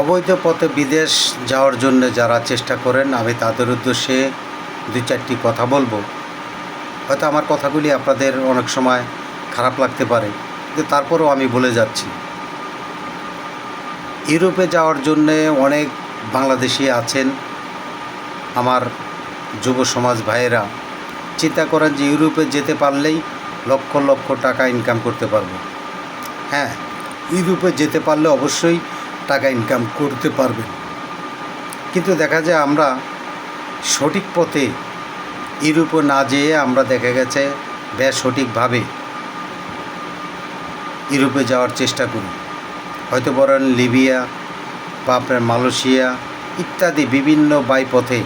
অবৈধ পথে বিদেশ যাওয়ার জন্য যারা চেষ্টা করেন, আমি তাদের উদ্দেশ্যে দুই চারটি কথা বলবো। হয়তো আমার কথাগুলি আপনাদের অনেক সময় খারাপ লাগতে পারে, কিন্তু তারপরেও আমি বলে যাচ্ছি। ইউরোপে যাওয়ার জন্যে অনেক বাংলাদেশি আছেন, আমার যুব সমাজ ভাইয়েরা চিন্তা করেন যে ইউরোপে যেতে পারলেই লক্ষ লক্ষ টাকা ইনকাম করতে পারবো। হ্যাঁ, ইউরোপে যেতে পারলে অবশ্যই টাকা ইনকাম করতে পারবেন, কিন্তু দেখা যায় আমরা সঠিক পথে ইউরোপে না যেয়ে আমরা দেখা গেছে সঠিকভাবে ইউরোপে যাওয়ার চেষ্টা করি। হয়তো বলেন লিবিয়া বা আপনার মালয়েশিয়া ইত্যাদি বিভিন্ন বাইপথে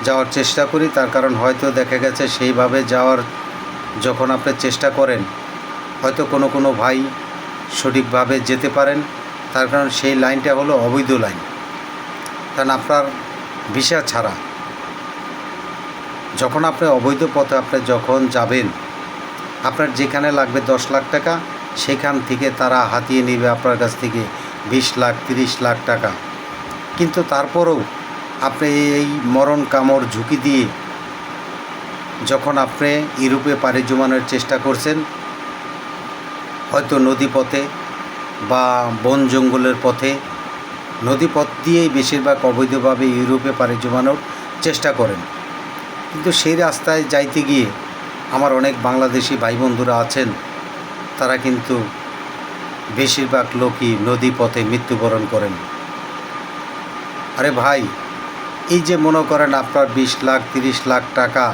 যাওয়ার চেষ্টা করি। তার কারণ হয়তো দেখা গেছে সেইভাবে যাওয়ার যখন আপনি চেষ্টা করেন, হয়তো কোনো ভাই সঠিকভাবে যেতে পারেন। তার কারণ সেই লাইনটা হলো অবৈধ লাইন। কারণ আপনার ভিসা ছাড়া যখন আপনি অবৈধ পথে আপনি যখন যাবেন, আপনার যেখানে লাগবে 10 লাখ টাকা, সেখান থেকে তারা হাতিয়ে নেবে আপনার কাছ থেকে 20 লাখ 30 লাখ টাকা। কিন্তু তারপরেও আপনি এই মরণ কামড় ঝুঁকি দিয়ে যখন আপনি ইউরোপে পাড়ি জমানোর চেষ্টা করছেন, হয়তো নদীপথে বা বন জঙ্গলের পথে, নদীপথ দিয়েই বেশিরভাগ অবৈধভাবে ইউরোপে পাড়ি জমানোর চেষ্টা করেন। কিন্তু সেই রাস্তায় যাইতে গিয়ে আমার অনেক বাংলাদেশি ভাই বন্ধুরা আছেন, তারা কিন্তু বেশিরভাগ লোকই নদীপথে মৃত্যুবরণ করেন। আরে ভাই, এই যে মনে করেন আপনার 20 লাখ 30 লাখ টাকা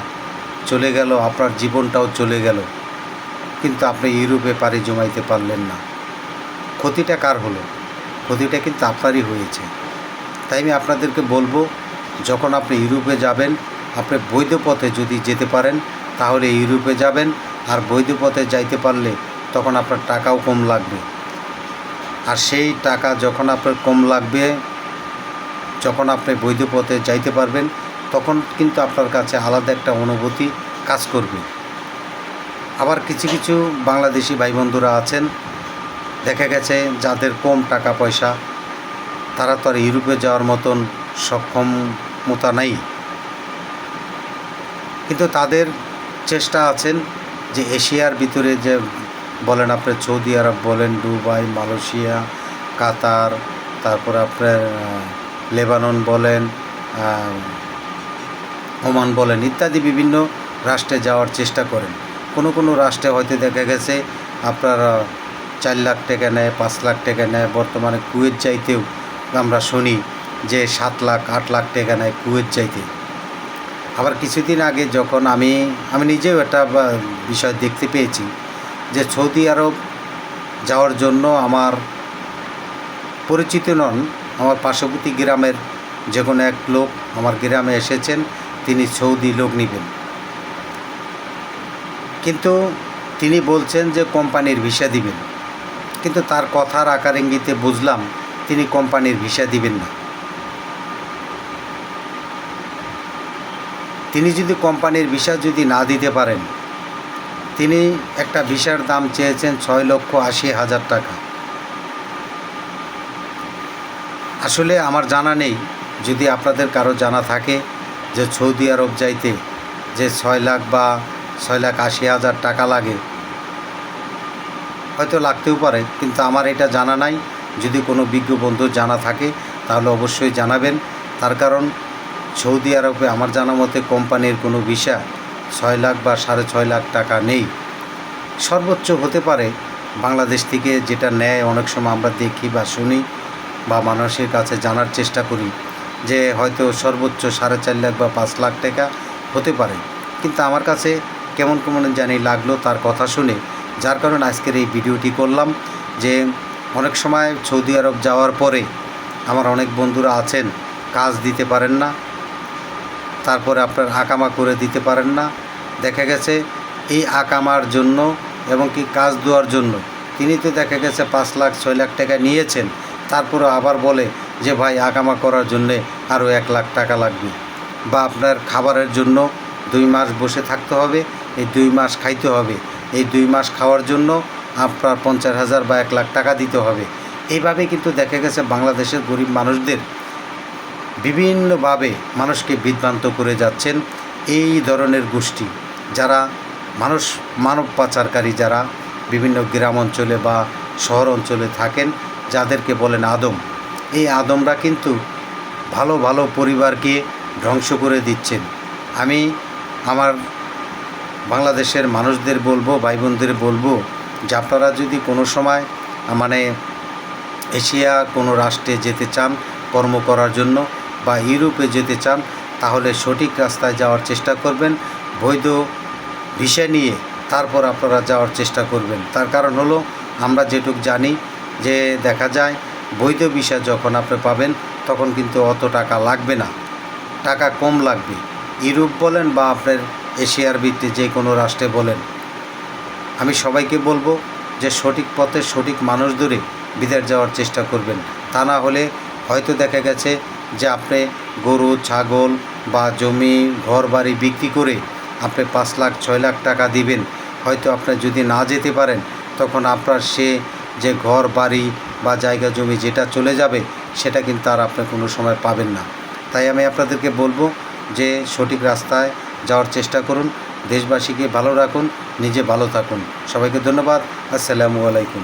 চলে গেল, আপনার জীবনটাও চলে গেল, কিন্তু আপনি ইউরোপে পাড়ি জমাইতে পারলেন না। ক্ষতিটা কার হলো? ক্ষতিটা কিন্তু আপনারই হয়েছে। তাই আমি আপনাদেরকে বলবো, যখন আপনি ইউরোপে যাবেন, আপনি বৈধ পথে যদি যেতে পারেন তাহলে ইউরোপে যাবেন। আর বৈধ পথে যাইতে পারলে তখন আপনার টাকাও কম লাগবে। আর সেই টাকা যখন আপনার কম লাগবে, যখন আপনি বৈধ পথে যাইতে পারবেন, তখন কিন্তু আপনার কাছে আলাদা একটা অনুভূতি কাজ করবে। আবার কিছু বাংলাদেশি ভাই বন্ধুরা আছেন, দেখা গেছে যাদের কম টাকা পয়সা, তারা তো আর ইউরোপে যাওয়ার মতন সক্ষমতা নেই, কিন্তু তাদের চেষ্টা আছেন যে এশিয়ার ভিতরে যে বলেন আপনি সৌদি আরব বলেন, দুবাই, মালয়েশিয়া, কাতার, তারপরে আপনার লেবানন বলেন, ওমান বলেন ইত্যাদি বিভিন্ন রাষ্ট্রে যাওয়ার চেষ্টা করেন। কোনো রাষ্ট্রে হয়তো দেখা গেছে আপনার 4 লাখ টাকা নেয়, 5 লাখ টাকা নেয়। বর্তমানে কুয়েত যাইতেও আমরা শুনি যে 7 লাখ 8 লাখ টাকা নেয় কুয়েত যাইতে। আবার কিছুদিন আগে যখন আমি নিজেও একটা বিষয় দেখতে পেয়েছি যে সৌদি আরব যাওয়ার জন্য আমার পরিচিত নন, আমার পার্শ্ববর্তী গ্রামের যে কোনো এক লোক আমার গ্রামে এসেছেন, তিনি সৌদি লোক নেবেন, কিন্তু তিনি বলছেন যে কোম্পানির ভিসা দিবেন। কিন্তু তার কথার আকার ইঙ্গিতে বুঝলাম তিনি কোম্পানির ভিসা দিবেন না। তিনি যদি কোম্পানির ভিসা যদি না দিতে পারেন, তিনি একটা ভিসার দাম চেয়েছেন 6,80,000 টাকা। আসলে আমার জানা নেই, যদি আপনাদের কারো জানা থাকে যে সৌদি আরব যাইতে যে 6 লাখ বা 6,80,000 টাকা লাগে, হয়তো লাগতেও পারে, কিন্তু আমার এটা জানা নাই। যদি কোনো বিজ্ঞ বন্ধু জানা থাকে তাহলে অবশ্যই জানাবেন। তার কারণ সৌদি আরবে আমার জানা মতে কোম্পানির কোনো ভিসা 6 লাখ বা 6.5 লাখ টাকা নেই। সর্বোচ্চ হতে পারে বাংলাদেশ থেকে যেটা নেয়, অনেক সময় আমরা দেখি বা শুনি বা মানুষের কাছে জানার চেষ্টা করি যে হয়তো সর্বোচ্চ 4.5 লাখ বা 5 লাখ টাকা হতে পারে। কিন্তু আমার কাছে কেমন জানি লাগলো তার কথা শুনে, যার কারণে আজকের এই ভিডিওটি করলাম। যে অনেক সময় সৌদি আরব যাওয়ার পরে আমার অনেক বন্ধুরা আছেন, কাজ দিতে পারেন না, তারপরে আপনার আকামা করে দিতে পারেন না। দেখা গেছে এই আকামার জন্য এবং কি কাজ দেওয়ার জন্য তিনি তো দেখা গেছে 5 লাখ 6 লাখ টাকা নিয়েছেন, তারপরে আবার বলে যে ভাই আকামা করার জন্যে আরও 1 লাখ টাকা লাগবে, বা আপনার খাবারের জন্য 2 মাস বসে থাকতে হবে, এই 2 মাস খাইতে হবে, এই 2 মাস খাওয়ার জন্য আপনার 50,000 বা 1 লাখ টাকা দিতে হবে। এইভাবে কিন্তু দেখা গেছে বাংলাদেশের গরিব মানুষদের বিভিন্নভাবে মানুষকে বিভ্রান্ত করে যাচ্ছেন এই ধরনের গোষ্ঠী, যারা মানব পাচারকারী, যারা বিভিন্ন গ্রাম অঞ্চলে বা শহর অঞ্চলে থাকেন, যাদেরকে বলেন আদম। এই আদমরা কিন্তু ভালো ভালো পরিবারকে ধ্বংস করে দিচ্ছেন। আমি আমার বাংলাদেশের মানুষদের বলবো, ভাই বোনদের বলবো, যে আপনারা যদি কোনো সময় এশিয়া কোনো রাষ্ট্রে যেতে চান কর্ম করার জন্য বা ইউরোপে যেতে চান, তাহলে সঠিক রাস্তায় যাওয়ার চেষ্টা করবেন, বৈধ ভিসা নিয়ে তারপর আপনারা যাওয়ার চেষ্টা করবেন। তার কারণ হলো, আমরা যেটুক জানি যে দেখা যায় বৈধ ভিসা যখন আপনি পাবেন তখন কিন্তু অত টাকা লাগবে না, টাকা কম লাগবে। ইউরোপ বলেন বা আপনার এশিয়ার ভিত্তিতে যে কোনো রাষ্ট্রে বলেন, আমি সবাইকে বলবো যে সঠিক পথে সঠিক মানুষ ধরে বিদেশ যাওয়ার চেষ্টা করবেন। তা না হলে হয়তো দেখা গেছে যে আপনি গরু ছাগল বা জমি ঘর বাড়ি বিক্রি করে আপনি 5 লাখ 6 লাখ টাকা দিবেন, হয়তো আপনি যদি না যেতে পারেন তখন আপনার সে যে ঘর বাড়ি বা জায়গা জমি যেটা চলে যাবে সেটা কিন্তু আর আপনি কোনো সময় পাবেন না। তাই আমি আপনাদেরকে বলবো যে সঠিক রাস্তায় যাওয়ার চেষ্টা করুন, দেশবাসীকে ভালো রাখুন, নিজে ভালো থাকুন। সবাইকে ধন্যবাদ। আসসালামু আলাইকুম।